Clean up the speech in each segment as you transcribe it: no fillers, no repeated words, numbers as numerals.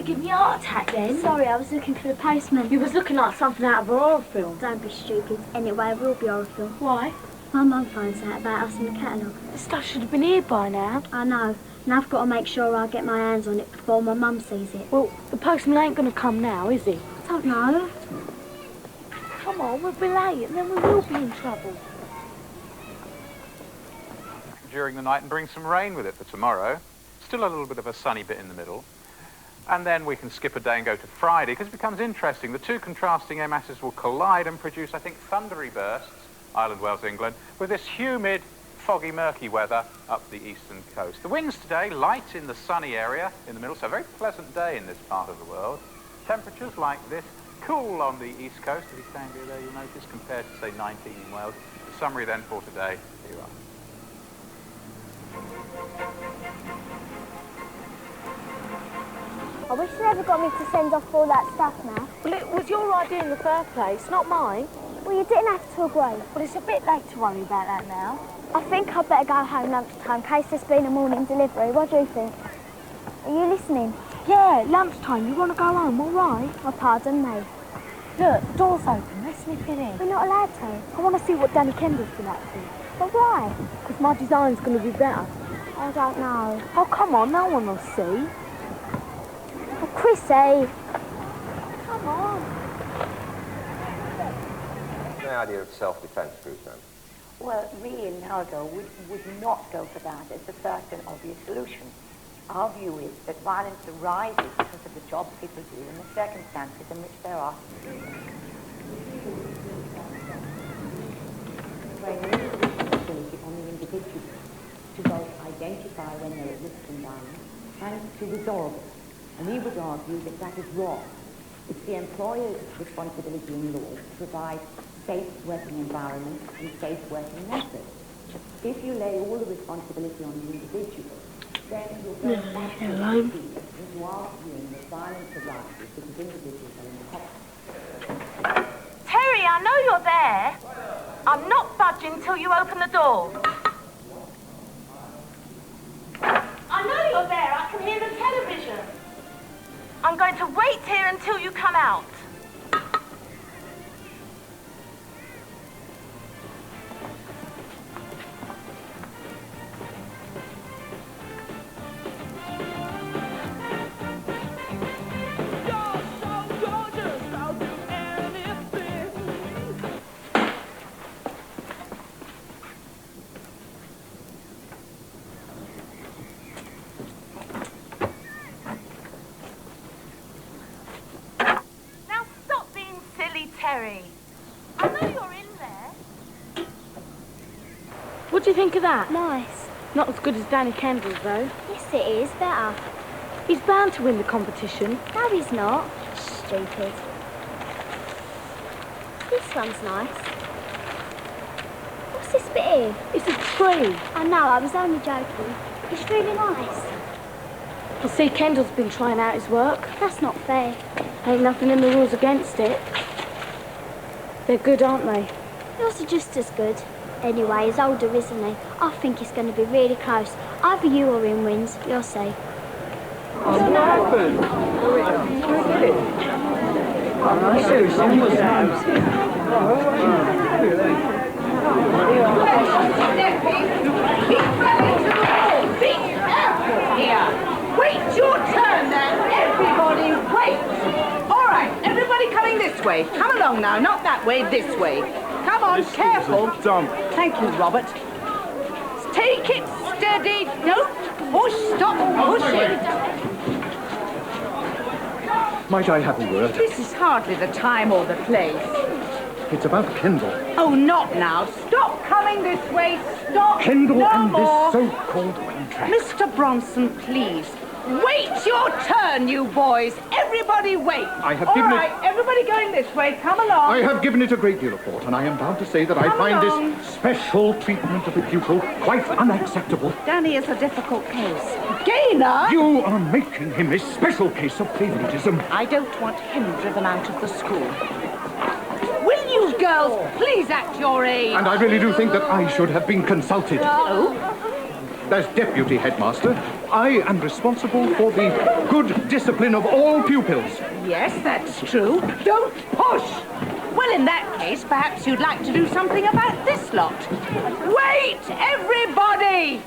give me a heart attack then. Sorry, I was looking for the postman. You was looking like something out of a horror film. Don't be stupid. Anyway, it will be a horror film. Why? My mum finds out about us in the catalogue. The stuff should have been here by now. I know. And I've got to make sure I get my hands on it before my mum sees it. Well, the postman ain't going to come now, is he? I don't know. Come on, we'll be late and then we will be in trouble. During the night and bring some rain with it for tomorrow. Still a little bit of a sunny bit in the middle. And then we can skip a day and go to Friday, because it becomes interesting. The two contrasting air masses will collide and produce, I think, thundery bursts, Ireland, Wales, England, with this humid, foggy, murky weather up the eastern coast. The winds today, light in the sunny area in the middle, so a very pleasant day in this part of the world. Temperatures like this, cool on the east coast, if you stand here there, you'll notice, compared to, say, 19 in Wales. The summary then for today, here you are. I wish you never got me to send off all that stuff now. Well, it was your idea in the first place, not mine. Well, you didn't have to agree. Well, it's a bit late to worry about that now. I think I'd better go home lunchtime in case there's been a morning delivery. What do you think? Are you listening? Yeah, lunchtime. You want to go home, all right? Oh, pardon me. Look, the door's open. Let's nip in here. We're not allowed to. I want to see what Danny Kendall's been up to. But why? Because my design's going to be better. I don't know. Oh, come on. No one will see. Oh, Chrissy. Come on. The idea of self-defence, Bruce, then? Well, me and Nardo would not go for that as the first and obvious solution. Our view is that violence arises because of the jobs people do and the circumstances in which they're asked to do them. Very limited responsibility on the individual to both identify when they're at risk from violence and to resolve it. And we would argue that that is wrong. It's the employer's responsibility in law to provide safe working environment and safe working methods. If you lay all the responsibility on the individual, then you're going back to the into arguing that violence arises because individuals are in the hospital. Terry, I know you're there. I'm not budging till you open the door. I know you're there. I can hear the television. I'm going to wait here until you come out. I know you're in there. What do you think of that? Nice. Not as good as Danny Kendall's, though. Yes, it is. Better. He's bound to win the competition. No, he's not. Stupid. This one's nice. What's this bit here? It's a tree. I know, I was only joking. It's really nice. I see Kendall's been trying out his work. That's not fair. Ain't nothing in the rules against it. They're good, aren't they? Yours are just as good. Anyway, he's older, isn't he? I think it's going to be really close. Either you or him wins. You'll see. What happened? Wait your turn then. Everybody wait. All right, everybody coming this way. Come along now, not that way, this way. Come on, careful. Thank you, Robert. Take it steady. No, push, stop pushing. Might I have a word? This is hardly the time or the place. It's about Kendall. Oh, not now. Stop coming this way. Stop. Kendall no and more. this so-called contract. Mr. Bronson, please. Wait your turn, you boys. Everybody wait. I have All given right, everybody going this way. Come along. I have given it a great deal of thought, and I am bound to say that I find this special treatment of the pupil quite unacceptable. Danny is a difficult case. Gaynor! You are making him a special case of favoritism. I don't want him driven out of the school. Will you girls please act your age? And I really do think that I should have been consulted. Oh? as deputy headmaster, I am responsible for the good discipline of all pupils. Yes, that's true. Don't push. Well, in that case, perhaps you'd like to do something about this lot. Wait, everybody!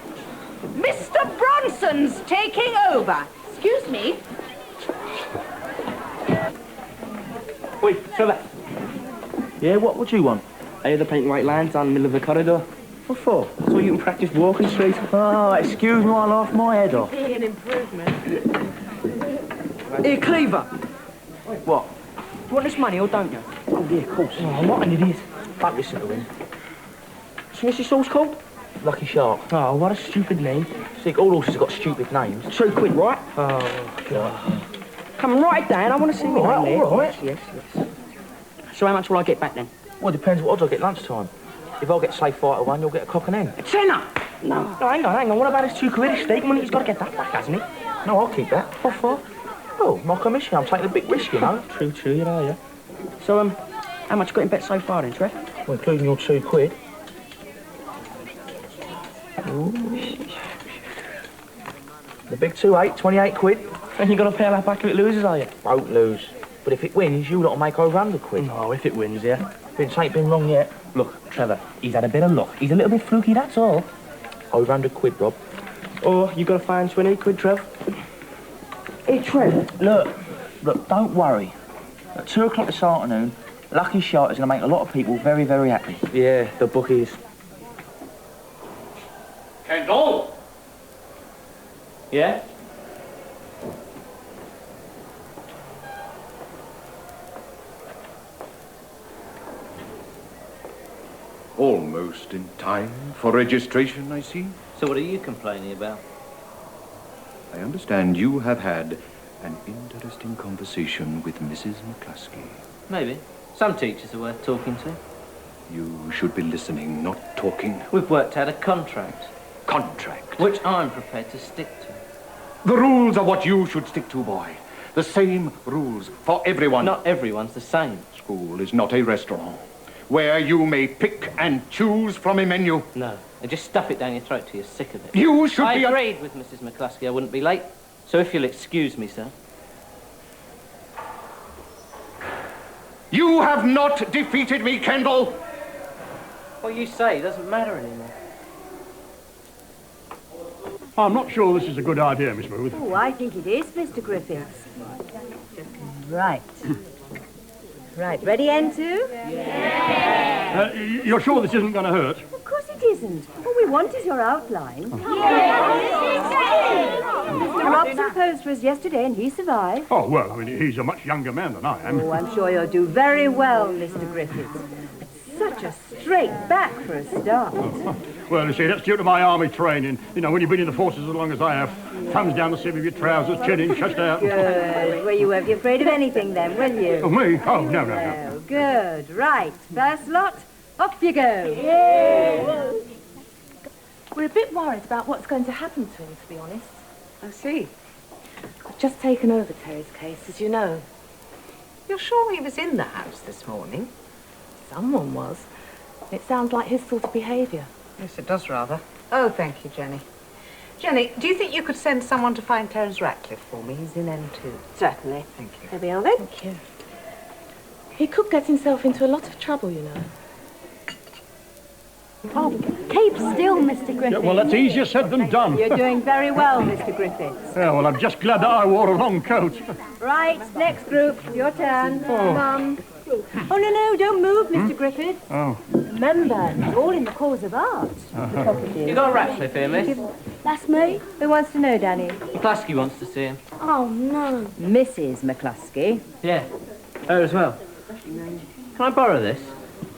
Mr. Bronson's taking over. Excuse me. Wait, Trevor. Yeah, what would you want? I hear the painting white lines down the middle of the corridor. What for? So you can practice walking straight. Oh, excuse me, I'll laugh my head off. Be an improvement. Here, Cleaver. What? Do you want this money or don't you? Oh, yeah, of course. Oh, what an idiot. Don't listen to him. What's this horse called? Lucky Shark. Oh, what a stupid name. See, all horses have got stupid names. £2, right? Oh, God. Come on, write it down. I want to see me name there. All right. Yes. So how much will I get back then? Well, it depends what odds I get lunchtime. If I get say 5 to 1, you'll get a cock and hen. A tenner? No, hang on. What about his £2 stake money? He's got to get that back, hasn't he? No, I'll keep that. What for? Oh, my commission. I'm taking a big risk, you know. True, you know, yeah. So, how much you got in bet so far then, Trev? Well, including your £2. Ooh. The big 2-8, £28. And you got to pay that back if it loses, are you? Won't lose. But if it wins, you lot will make over £100. Oh, if it wins, yeah. Vince ain't been wrong yet. Look, Trevor, he's had a bit of luck. He's a little bit fluky, that's all. Over £100, Rob. Or you got to find £20, Trev. Hey, Trev. Look, don't worry. At 2 o'clock this afternoon, Lucky Shark is going to make a lot of people very, very happy. Yeah, the bookies. Kendall! Yeah? Almost in time for registration, I see. So what are you complaining about? I understand you have had an interesting conversation with Mrs McCluskey. Maybe. Some teachers are worth talking to. You should be listening, not talking. We've worked out a contract. Contract? Which I'm prepared to stick to. The rules are what you should stick to, boy. The same rules for everyone. Not everyone's the same. School is not a restaurant where you may pick and choose from a menu. No. And just stuff it down your throat till you're sick of it. You should I be... agreed with Mrs McCluskey I wouldn't be late. So if you'll excuse me, sir. You have not defeated me, Kendall. What you say doesn't matter anymore. I'm not sure this is a good idea, Miss Booth. Oh, I think it is, Mr. Griffiths. Right. Right, ready, N2? Yeah. You're sure this isn't going to hurt? Of course it isn't. All we want is your outline. Mr. Robson posed for us yesterday and he survived. Oh, well, I mean, he's a much younger man than I am. Oh, I'm sure you'll do very well, Mr. Griffiths. Such a straight back for a start. Well, you see, that's due to my army training. You know, when you've been in the forces as long as I have, thumbs down the seam of your trousers, chin in, chest out. Good. Well, you won't be afraid of anything then, will you? Oh, me? Oh, no. Oh, good. Right. First lot, off you go. Yay. We're a bit worried about what's going to happen to him, to be honest. I see. I've just taken over Terry's case, as you know. You're sure he was in the house this morning? Someone was. It sounds like his sort of behaviour. Yes, it does rather. Oh, thank you, Jenny. Jenny, do you think you could send someone to find Terence Ratcliffe for me? He's in N2. Certainly. Thank you. There we are then. Thank you. He could get himself into a lot of trouble, you know. Oh, keep still, Mr. Griffiths. Yeah, well, that's easier said than done. You're doing very well, Mr. Griffiths. Yeah, well, I'm just glad that I wore a long coat. Right, next group, your turn. Oh. Come on. Oh, no, don't move, Mr. Griffiths. Oh. Remember, it's all in the cause of art. You got a Ratcliffe here, miss? That's me. Who wants to know, Danny? McCluskey wants to see him. Oh, no. Mrs. McCluskey. Yeah. Her as well. Can I borrow this?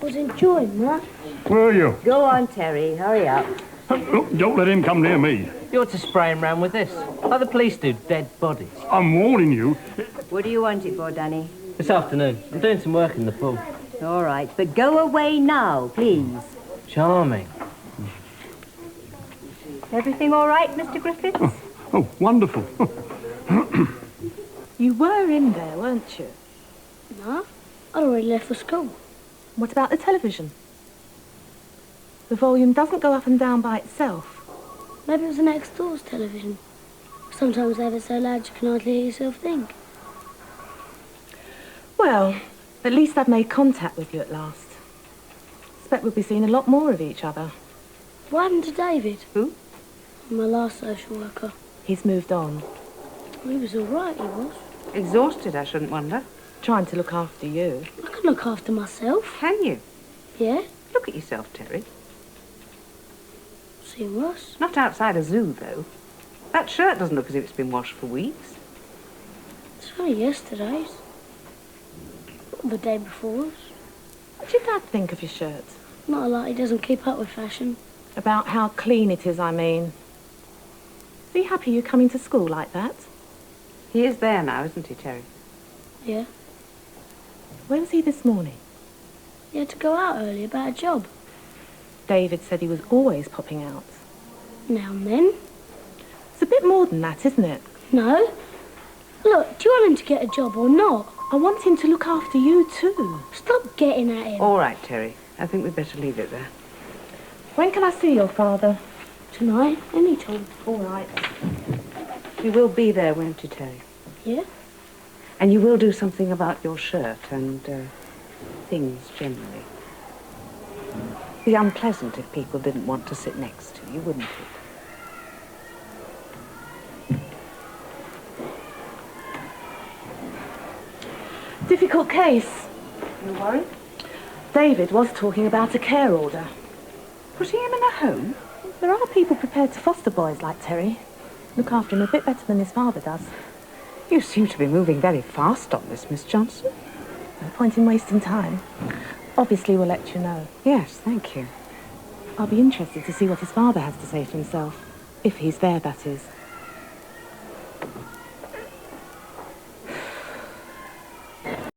I was enjoying that. Where are you? Go on, Terry, hurry up. Look, don't let him come near me. You ought to spray him round with this. Like the police do, dead bodies. I'm warning you. What do you want it for, Danny? This afternoon. I'm doing some work in the pool. All right, but go away now, please. Charming. Everything all right, Mr. Griffiths? Oh, wonderful. You were in there, weren't you? No, I'd already left for school. What about the television? The volume doesn't go up and down by itself. Maybe it was the next door's television. Sometimes they have it so loud you can hardly hear yourself think. Well, at least I've made contact with you at last. Expect we'll be seeing a lot more of each other. What happened to David? Who? My last social worker. He's moved on. He was all right, he was. Exhausted, I shouldn't wonder. Trying to look after you. I can look after myself. Can you? Yeah? Look at yourself, Terry. Seen worse. Not outside a zoo, though. That shirt doesn't look as if it's been washed for weeks. It's only yesterday's. Or the day before's. What did Dad think of your shirt? Not a lot, he doesn't keep up with fashion. About how clean it is, I mean. Are you happy you coming to school like that? He is there now, isn't he, Terry? Yeah. Where was he this morning? He had to go out early about a job. David said he was always popping out. Now and then. It's a bit more than that, isn't it? No. Look, do you want him to get a job or not? I want him to look after you too. Stop getting at him. All right, Terry. I think we'd better leave it there. When can I see your father? Tonight, any time. All right. You will be there, won't you, Terry? Yeah? And you will do something about your shirt and things generally. Be unpleasant if people didn't want to sit next to you, wouldn't it? Difficult case. You worried? David was talking about a care order. Putting him in a home? There are people prepared to foster boys like Terry. Look after him a bit better than his father does. You seem to be moving very fast on this, Miss Johnson. No point in wasting time. Obviously, we'll let you know. Yes, thank you. I'll be interested to see what his father has to say for himself. If he's there, that is.